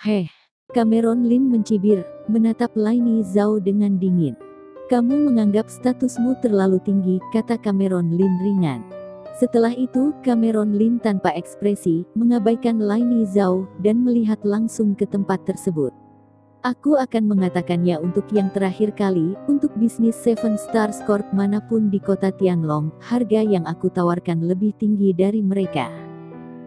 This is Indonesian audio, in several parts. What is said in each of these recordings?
Heh, Cameron Lin mencibir, menatap Lainey Zhao dengan dingin. Kamu menganggap statusmu terlalu tinggi, kata Cameron Lin ringan. Setelah itu, Cameron Lin tanpa ekspresi, mengabaikan Lainey Zhao, dan melihat langsung ke tempat tersebut. Aku akan mengatakannya untuk yang terakhir kali, untuk bisnis Seven Stars Corp manapun di kota Tianlong, harga yang aku tawarkan lebih tinggi dari mereka.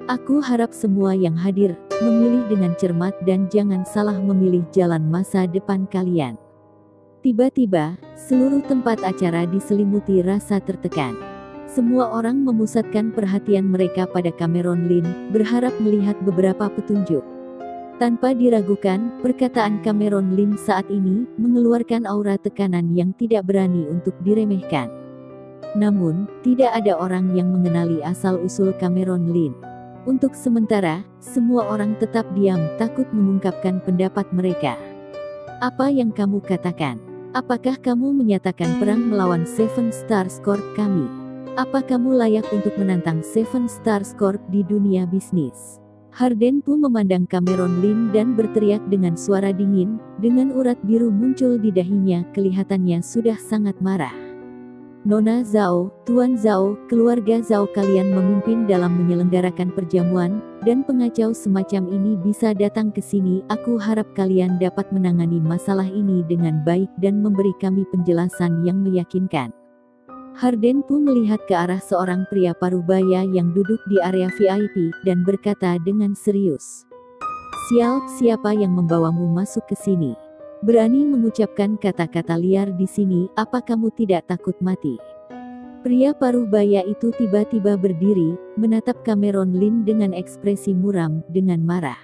Aku harap semua yang hadir, memilih dengan cermat dan jangan salah memilih jalan masa depan kalian. Tiba-tiba, seluruh tempat acara diselimuti rasa tertekan. Semua orang memusatkan perhatian mereka pada Cameron Lin, berharap melihat beberapa petunjuk. Tanpa diragukan, perkataan Cameron Lin saat ini, mengeluarkan aura tekanan yang tidak berani untuk diremehkan. Namun, tidak ada orang yang mengenali asal-usul Cameron Lin. Untuk sementara, semua orang tetap diam, takut mengungkapkan pendapat mereka. Apa yang kamu katakan? Apakah kamu menyatakan perang melawan Seven Stars Corp kami? Apa kamu layak untuk menantang Seven Stars Corp di dunia bisnis? Harden pun memandang Cameron Lin dan berteriak dengan suara dingin, dengan urat biru muncul di dahinya, kelihatannya sudah sangat marah. Nona Zhao, Tuan Zhao, keluarga Zhao kalian memimpin dalam menyelenggarakan perjamuan, dan pengacau semacam ini bisa datang ke sini. Aku harap kalian dapat menangani masalah ini dengan baik dan memberi kami penjelasan yang meyakinkan. Harden pun melihat ke arah seorang pria parubaya yang duduk di area VIP, dan berkata dengan serius. Sial, siapa yang membawamu masuk ke sini? Berani mengucapkan kata-kata liar di sini, apa kamu tidak takut mati? Pria parubaya itu tiba-tiba berdiri, menatap Cameron Lin dengan ekspresi muram, dengan marah.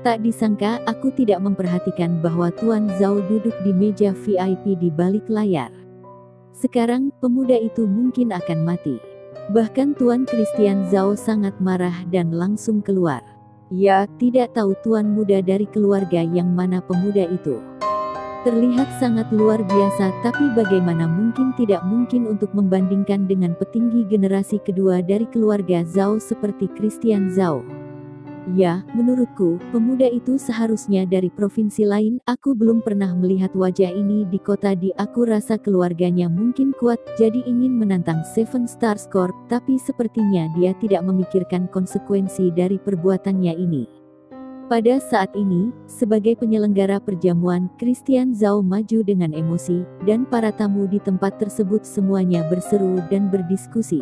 Tak disangka, aku tidak memperhatikan bahwa Tuan Zhao duduk di meja VIP di balik layar. Sekarang, pemuda itu mungkin akan mati. Bahkan Tuan Christian Zhao sangat marah dan langsung keluar. Ya, tidak tahu tuan muda dari keluarga yang mana pemuda itu. Terlihat sangat luar biasa, tapi bagaimana mungkin tidak mungkin untuk membandingkan dengan petinggi generasi kedua dari keluarga Zhao seperti Christian Zhao. Ya, menurutku, pemuda itu seharusnya dari provinsi lain. Aku belum pernah melihat wajah ini di kota di. Aku rasa keluarganya mungkin kuat, jadi ingin menantang Seven Stars Corp, tapi sepertinya dia tidak memikirkan konsekuensi dari perbuatannya ini. Pada saat ini, sebagai penyelenggara perjamuan, Christian Zhao maju dengan emosi, dan para tamu di tempat tersebut semuanya berseru dan berdiskusi.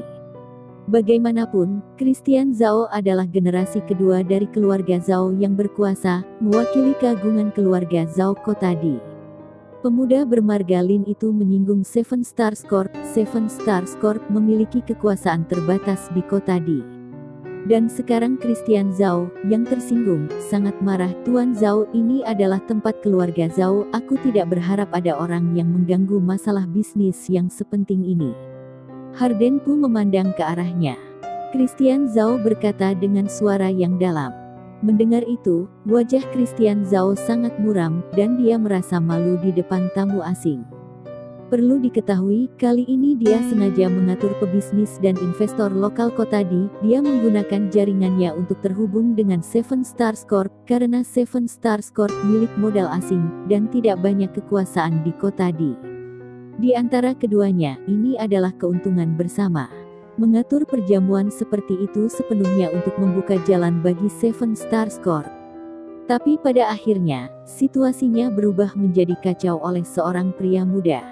Bagaimanapun, Christian Zhao adalah generasi kedua dari keluarga Zhao yang berkuasa, mewakili keagungan keluarga Zhao kota di. Pemuda bermarga Lin itu menyinggung Seven Stars Corp. Seven Stars Corp memiliki kekuasaan terbatas di kota di. Dan sekarang Christian Zhao, yang tersinggung, sangat marah. Tuan Zhao, ini adalah tempat keluarga Zhao, aku tidak berharap ada orang yang mengganggu masalah bisnis yang sepenting ini. Harden pun memandang ke arahnya. Christian Zhao berkata dengan suara yang dalam. Mendengar itu, wajah Christian Zhao sangat muram, dan dia merasa malu di depan tamu asing. Perlu diketahui, kali ini dia sengaja mengatur pebisnis dan investor lokal kota di. Dia menggunakan jaringannya untuk terhubung dengan Seven Stars Corp, karena Seven Stars Corp milik modal asing, dan tidak banyak kekuasaan di kota di. Di antara keduanya, ini adalah keuntungan bersama. Mengatur perjamuan seperti itu sepenuhnya untuk membuka jalan bagi Seven Stars Corp. Tapi pada akhirnya, situasinya berubah menjadi kacau oleh seorang pria muda.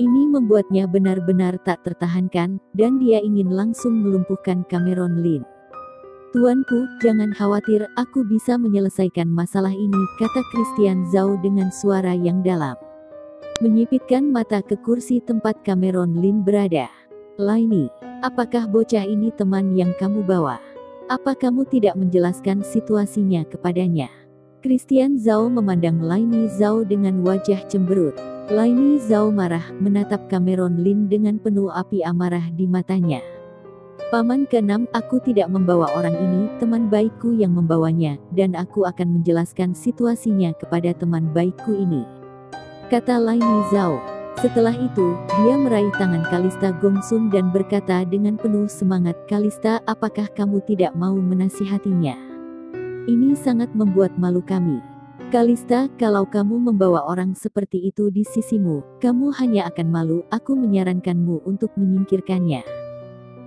Ini membuatnya benar-benar tak tertahankan, dan dia ingin langsung melumpuhkan Cameron Lin. Tuanku, jangan khawatir, aku bisa menyelesaikan masalah ini, kata Christian Zhao dengan suara yang dalam. Menyipitkan mata ke kursi tempat Cameron Lin berada. Lainey, apakah bocah ini teman yang kamu bawa? Apa kamu tidak menjelaskan situasinya kepadanya? Christian Zhao memandang Lainey Zhao dengan wajah cemberut. Lainey Zhao marah, menatap Cameron Lin dengan penuh api amarah di matanya. Paman ke-6, aku tidak membawa orang ini, teman baikku yang membawanya, dan aku akan menjelaskan situasinya kepada teman baikku ini, kata Lainey Zhao. Setelah itu, dia meraih tangan Kalista Gongsun dan berkata dengan penuh semangat, "Kalista, apakah kamu tidak mau menasihatinya? Ini sangat membuat malu kami. Kalista, kalau kamu membawa orang seperti itu di sisimu, kamu hanya akan malu. Aku menyarankanmu untuk menyingkirkannya."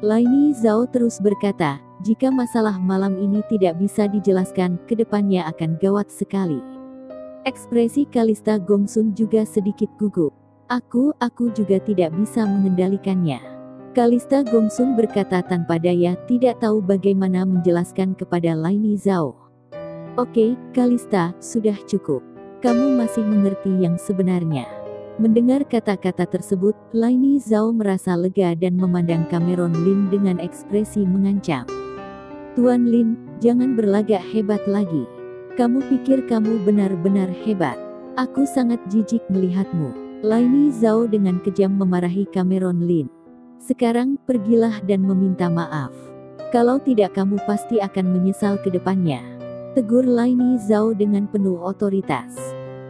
Laini Zhao terus berkata, "Jika masalah malam ini tidak bisa dijelaskan, kedepannya akan gawat sekali." Ekspresi Kalista Gongsun juga sedikit gugup. Aku juga tidak bisa mengendalikannya." Kalista Gongsun berkata tanpa daya, tidak tahu bagaimana menjelaskan kepada Laini Zhao. "Oke, Kalista, sudah cukup. Kamu masih mengerti yang sebenarnya." Mendengar kata-kata tersebut, Laini Zhao merasa lega dan memandang Cameron Lin dengan ekspresi mengancam. "Tuan Lin, jangan berlagak hebat lagi. Kamu pikir kamu benar-benar hebat? Aku sangat jijik melihatmu." Laini Zhao dengan kejam memarahi Cameron Lin. "Sekarang, pergilah dan meminta maaf. Kalau tidak kamu pasti akan menyesal ke depannya," tegur Laini Zhao dengan penuh otoritas.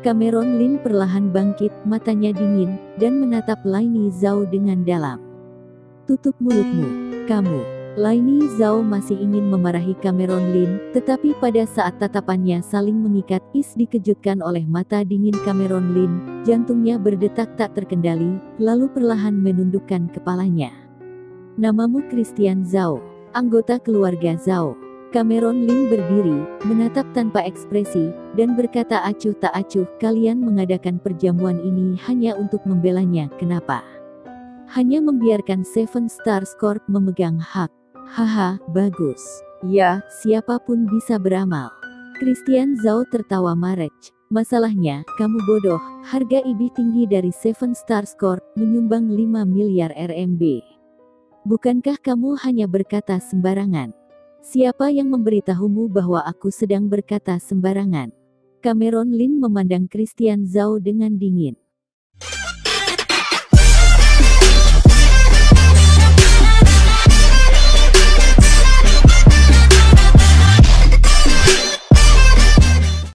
Cameron Lin perlahan bangkit, matanya dingin, dan menatap Laini Zhao dengan dalam. "Tutup mulutmu, kamu." Laini Zhao masih ingin memarahi Cameron Lin, tetapi pada saat tatapannya saling mengikat, Is dikejutkan oleh mata dingin Cameron Lin, jantungnya berdetak tak terkendali, lalu perlahan menundukkan kepalanya. "Namamu Christian Zhao, anggota keluarga Zhao." Cameron Lin berdiri, menatap tanpa ekspresi, dan berkata acuh tak acuh, "Kalian mengadakan perjamuan ini hanya untuk membelanya, kenapa? Hanya membiarkan Seven Stars Corp memegang hak. Haha, bagus. Ya, siapapun bisa beramal." Christian Zhao tertawa marah. "Masalahnya, kamu bodoh. Harga IB tinggi dari Seven Stars Corp menyumbang 5 miliar RMB. Bukankah kamu hanya berkata sembarangan? Siapa yang memberitahumu bahwa aku sedang berkata sembarangan?" Cameron Lin memandang Christian Zhao dengan dingin.